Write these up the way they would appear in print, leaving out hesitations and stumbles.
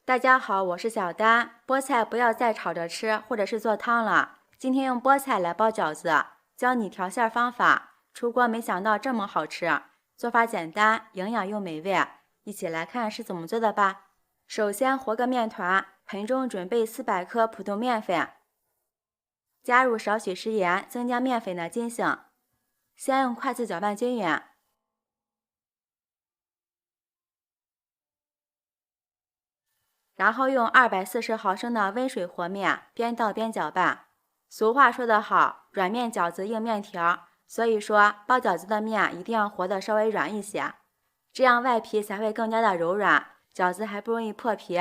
大家好，我是小丹。菠菜不要再炒着吃，或者是做汤了。今天用菠菜来包饺子，教你调馅方法。出锅没想到这么好吃，做法简单，营养又美味。一起来看是怎么做的吧。首先和个面团，盆中准备400克普通面粉，加入少许食盐，增加面粉的筋性。先用筷子搅拌均匀。然后用240毫升的温水和面，边倒边搅拌。俗话说得好，软面饺子硬面条，所以说包饺子的面一定要和得稍微软一些，这样外皮才会更加的柔软，饺子还不容易破皮。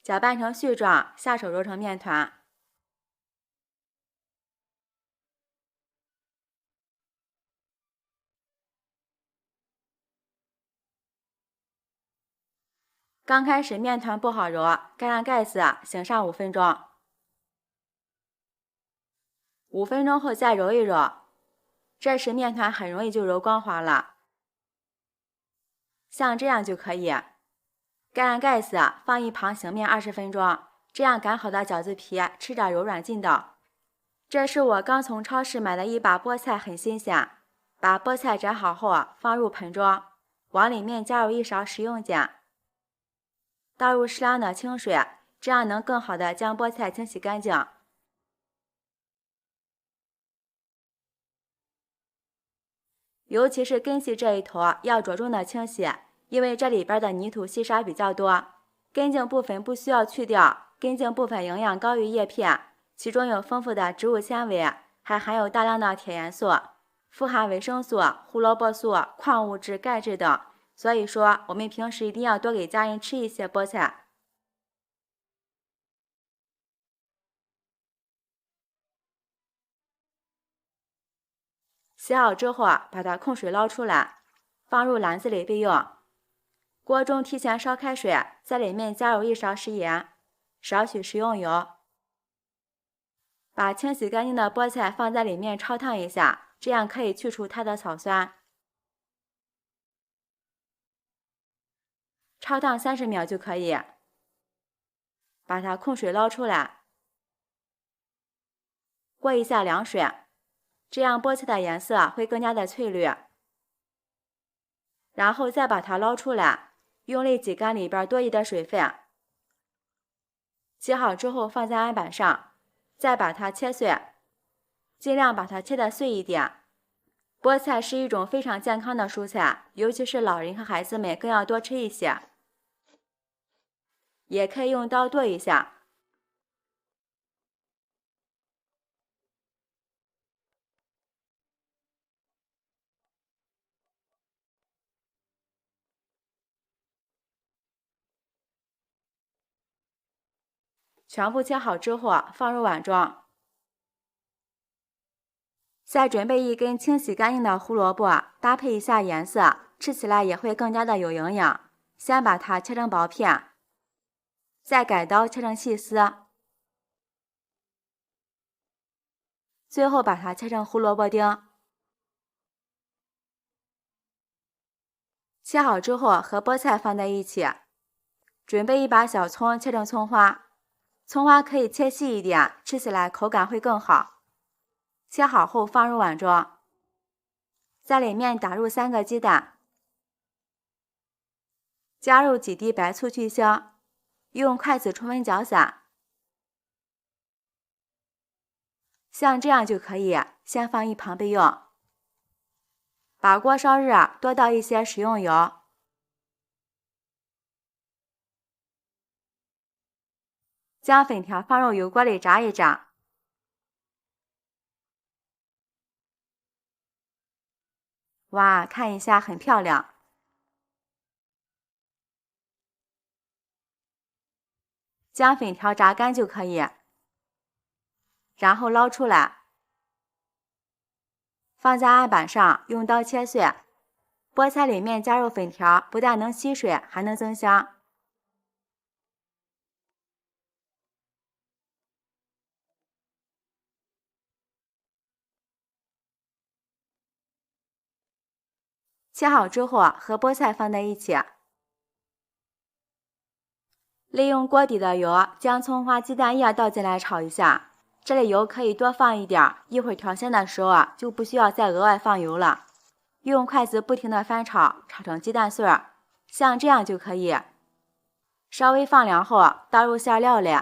搅拌成絮状，下手揉成面团。刚开始面团不好揉，盖上盖子，醒上5分钟。5分钟后再揉一揉，这时面团很容易就揉光滑了。像这样就可以。盖上盖子，放一旁醒面20分钟，这样擀好的饺子皮吃着柔软劲道。这是我刚从超市买的一把菠菜，很新鲜。把菠菜摘好后放入盆中，往里面加入1勺食用碱，倒入适量的清水，这样能更好的将菠菜清洗干净。尤其是根系这一头要着重的清洗，因为这里边的泥土细沙比较多。根茎部分不需要去掉，根茎部分营养高于叶片，其中有丰富的植物纤维，还含有大量的铁元素，富含维生素、胡萝卜素、矿物质、钙质等。所以说我们平时一定要多给家人吃一些菠菜。洗好之后把它控水捞出来，放入篮子里备用。锅中提前烧开水，在里面加入1勺食盐，少许食用油，把清洗干净的菠菜放在里面焯烫一下，这样可以去除它的草酸。焯烫30秒就可以。把它控水捞出来，过一下凉水，这样菠菜的颜色会更加的翠绿。然后再把它捞出来，用力挤干里边多余的水分。挤好之后放在案板上，再把它切碎，尽量把它切得碎一点。菠菜是一种非常健康的蔬菜，尤其是老人和孩子们更要多吃一些。也可以用刀剁一下。全部切好之后放入碗中。再准备1根清洗干净的胡萝卜，搭配一下颜色，吃起来也会更加的有营养。先把它切成薄片，再改刀切成细丝，最后把它切成胡萝卜丁。切好之后和菠菜放在一起。准备1把小葱，切成葱花，葱花可以切细一点，吃起来口感会更好。切好后放入碗中，在里面打入3个鸡蛋，加入几滴白醋去腥，用筷子充分搅散。像这样就可以，先放一旁备用。把锅烧热，多倒一些食用油，将粉条放入油锅里炸一炸。哇，看一下很漂亮。将粉条炸干就可以，然后捞出来，放在案板上，用刀切碎。菠菜里面加入粉条，不但能吸水，还能增香。切好之后和菠菜放在一起，利用锅底的油，将葱花、鸡蛋液倒进来炒一下。这里油可以多放一点，一会儿调鲜的时候就不需要再额外放油了。用筷子不停地翻炒，炒成鸡蛋碎，像这样就可以。稍微放凉后，倒入馅料里，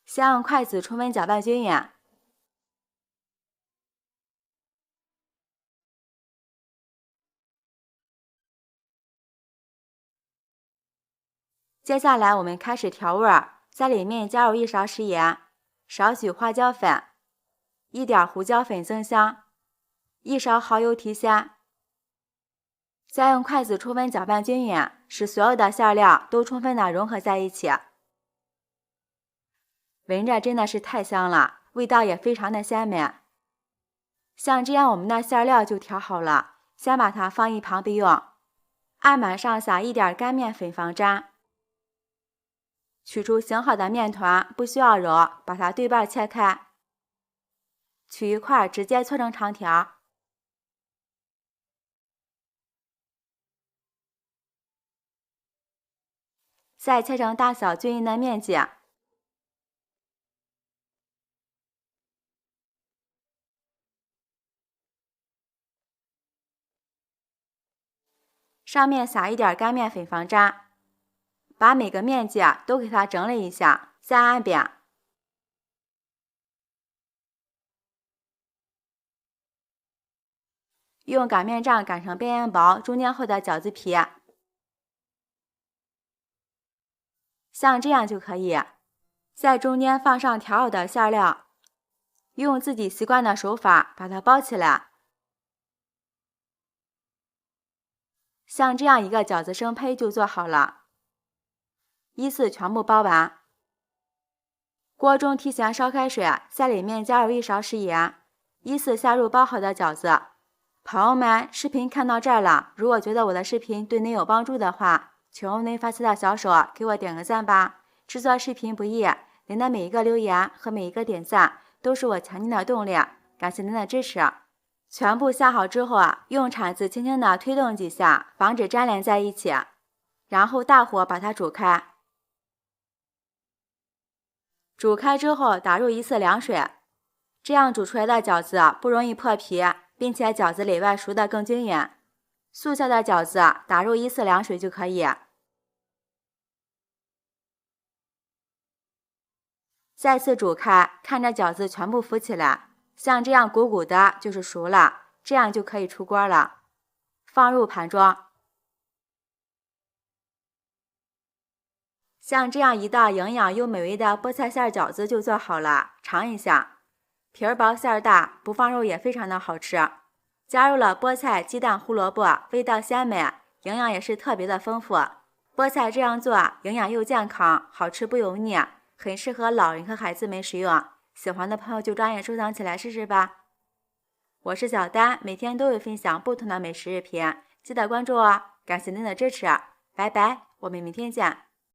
先用筷子充分搅拌均匀。接下来我们开始调味，在里面加入1勺食盐，少许花椒粉，1点胡椒粉增香，1勺蚝油提鲜。再用筷子充分搅拌均匀，使所有的馅料都充分的融合在一起。闻着真的是太香了，味道也非常的鲜美。像这样我们的馅料就调好了，先把它放一旁备用。案板上撒1点干面粉防粘。取出醒好的面团，不需要揉，把它对半切开。取一块直接搓成长条。再切成大小均匀的面剂。上面撒1点干面粉防粘。把每个面剂都给它整理一下，再按扁。用擀面杖擀成边缘薄、中间厚的饺子皮，像这样就可以。在中间放上调好的馅料，用自己习惯的手法把它包起来，像这样一个饺子生胚就做好了。依次全部包完。锅中提前烧开水，在里面加入1勺食盐，依次下入包好的饺子。朋友们，视频看到这儿了，如果觉得我的视频对您有帮助的话，请用您发财的小手给我点个赞吧。制作视频不易，您的每一个留言和每一个点赞都是我前进的动力，感谢您的支持。全部下好之后，用铲子轻轻地推动几下，防止粘连在一起，然后大火把它煮开。煮开之后打入1次凉水，这样煮出来的饺子不容易破皮，并且饺子里外熟得更均匀。速效的饺子打入1次凉水就可以。再次煮开，看着饺子全部浮起来，像这样鼓鼓的就是熟了，这样就可以出锅了。放入盘中。像这样一道营养又美味的菠菜馅饺子就做好了，尝一下。皮儿薄馅儿大，不放肉也非常的好吃。加入了菠菜、鸡蛋、胡萝卜，味道鲜美，营养也是特别的丰富。菠菜这样做，营养又健康，好吃不油腻，很适合老人和孩子们食用。喜欢的朋友就抓紧收藏起来试试吧。我是小丹，每天都会分享不同的美食视频，记得关注哦。感谢您的支持，拜拜，我们明天见。